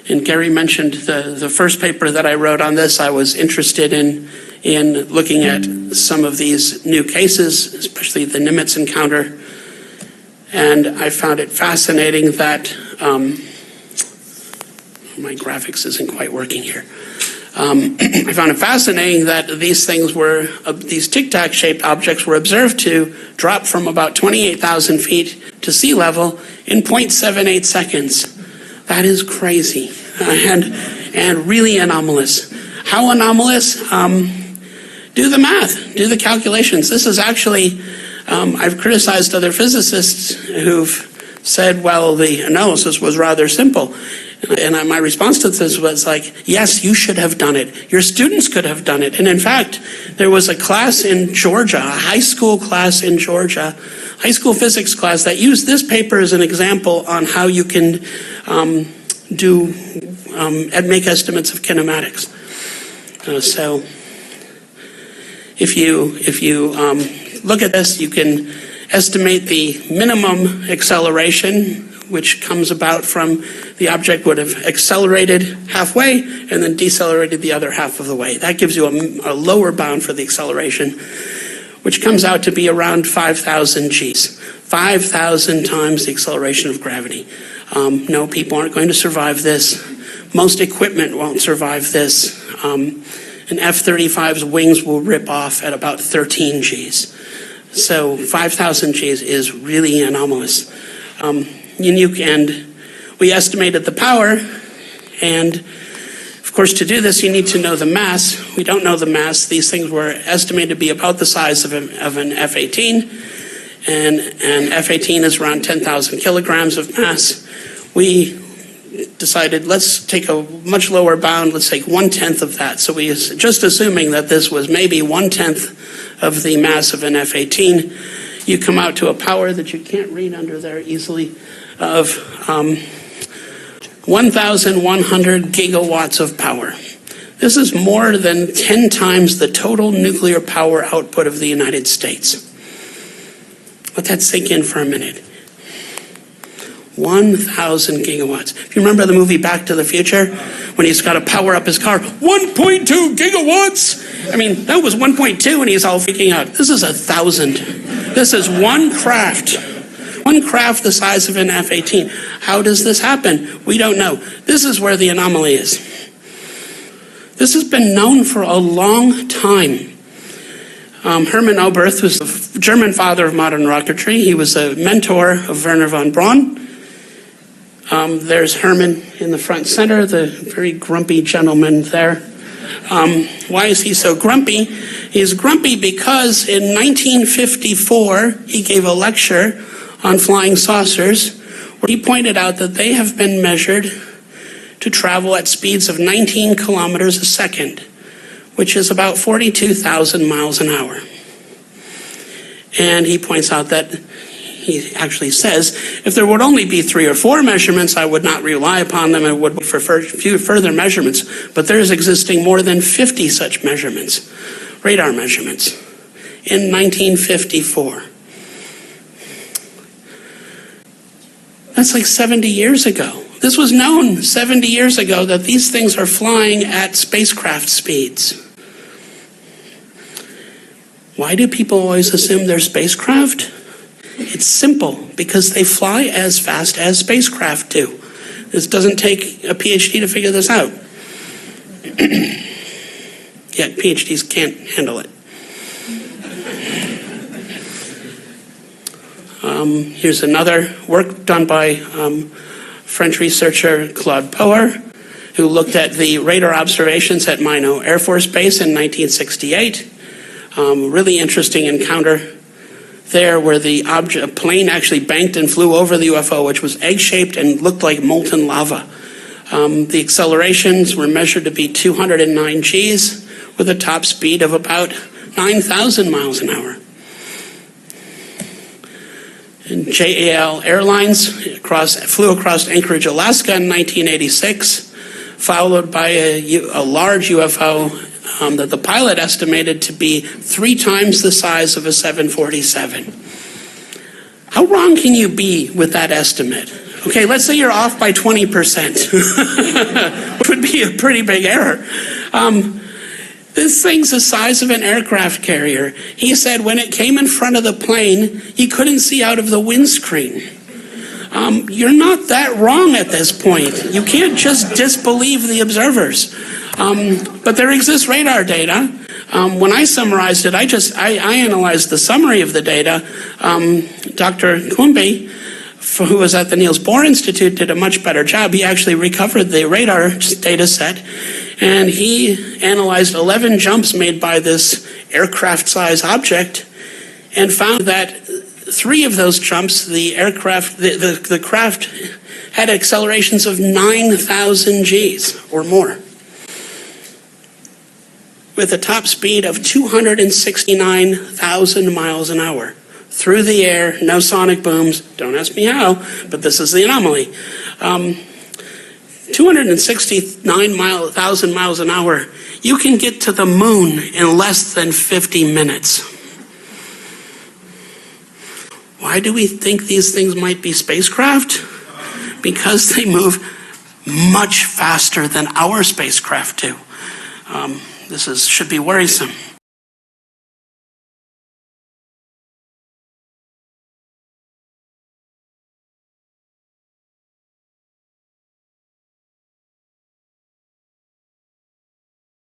And Gary mentioned the first paper that I wrote on this. I was interested in looking at some of these new cases, especially the Nimitz encounter. And I found it fascinating that, my graphics isn't quite working here. I found it fascinating that these things were, these tic-tac shaped objects were observed to drop from about 28,000 feet to sea level in 0.78 seconds. That is crazy and really anomalous. How anomalous? Do the math, do the calculations. This is actually, I've criticized other physicists who've said, well, the analysis was rather simple. And my response to this was like, yes, you should have done it. Your students could have done it. And in fact, there was a class in Georgia, a high school class in Georgia, high school physics class that used this paper as an example on how you can make estimates of kinematics. So if you look at this, you can estimate the minimum acceleration, which comes about from the object would have accelerated halfway and then decelerated the other half of the way. That gives you a lower bound for the acceleration, which comes out to be around 5,000 Gs, 5,000 times the acceleration of gravity. No, people aren't going to survive this. Most equipment won't survive this. An F-35's wings will rip off at about 13 Gs. So 5,000 Gs is really anomalous. We estimated the power, and of course to do this you need to know the mass. We don't know the mass. These things were estimated to be about the size of an F-18, and an F-18 is around 10,000 kilograms of mass. We decided let's take a much lower bound, let's take 1/10 of that. So we just assuming that this was maybe 1/10 of the mass of an F-18, you come out to a power that you can't read under there easily of 1,100 gigawatts of power. This is more than 10 times the total nuclear power output of the United States. Let that sink in for a minute. 1,000 gigawatts. If you remember the movie Back to the Future, when he's got to power up his car, 1.2 gigawatts? I mean, that was 1.2 and he's all freaking out. This is 1,000. This is one craft the size of an F-18. How does this happen? We don't know. This is where the anomaly is. This has been known for a long time. Hermann Oberth was the German father of modern rocketry. He was a mentor of Wernher von Braun. There's Hermann in the front center, the very grumpy gentleman there. Why is he so grumpy? He's grumpy because in 1954, he gave a lecture on flying saucers where he pointed out that they have been measured to travel at speeds of 19 kilometers a second, which is about 42,000 miles an hour. And he points out that he actually says, if there would only be 3 or 4 measurements, I would not rely upon them. I would wait for few further measurements. But there's existing more than 50 such measurements, radar measurements, in 1954. That's like 70 years ago. This was known 70 years ago that these things are flying at spacecraft speeds. Why do people always assume they're spacecraft? It's simple, because they fly as fast as spacecraft do. This doesn't take a PhD to figure this out. Yet PhDs can't handle it. Here's another work done by French researcher Claude Poher, who looked at the radar observations at Minot Air Force Base in 1968. Really interesting encounter there where the a plane actually banked and flew over the UFO, which was egg-shaped and looked like molten lava. The accelerations were measured to be 209 Gs with a top speed of about 9,000 miles an hour. And JAL Airlines flew across Anchorage, Alaska in 1986, followed by a large UFO that the pilot estimated to be 3 times the size of a 747. How wrong can you be with that estimate Okay, let's say you're off by 20%, which would be a pretty big error. This thing's the size of an aircraft carrier. He said when it came in front of the plane, he couldn't see out of the windscreen. You're not that wrong at this point. You can't just disbelieve the observers. But there exists radar data. When I summarized it, I analyzed the summary of the data. Dr. Kumbi, who was at the Niels Bohr Institute, did a much better job. He actually recovered the radar data set, and he analyzed 11 jumps made by this aircraft-sized object and found that 3 of those jumps, the craft had accelerations of 9,000 Gs or more, with a top speed of 269,000 miles an hour. Through the air, no sonic booms. Don't ask me how, but this is the anomaly. 269,000 miles an hour. You can get to the moon in less than 50 minutes. Why do we think these things might be spacecraft? Because they move much faster than our spacecraft do. This should be worrisome.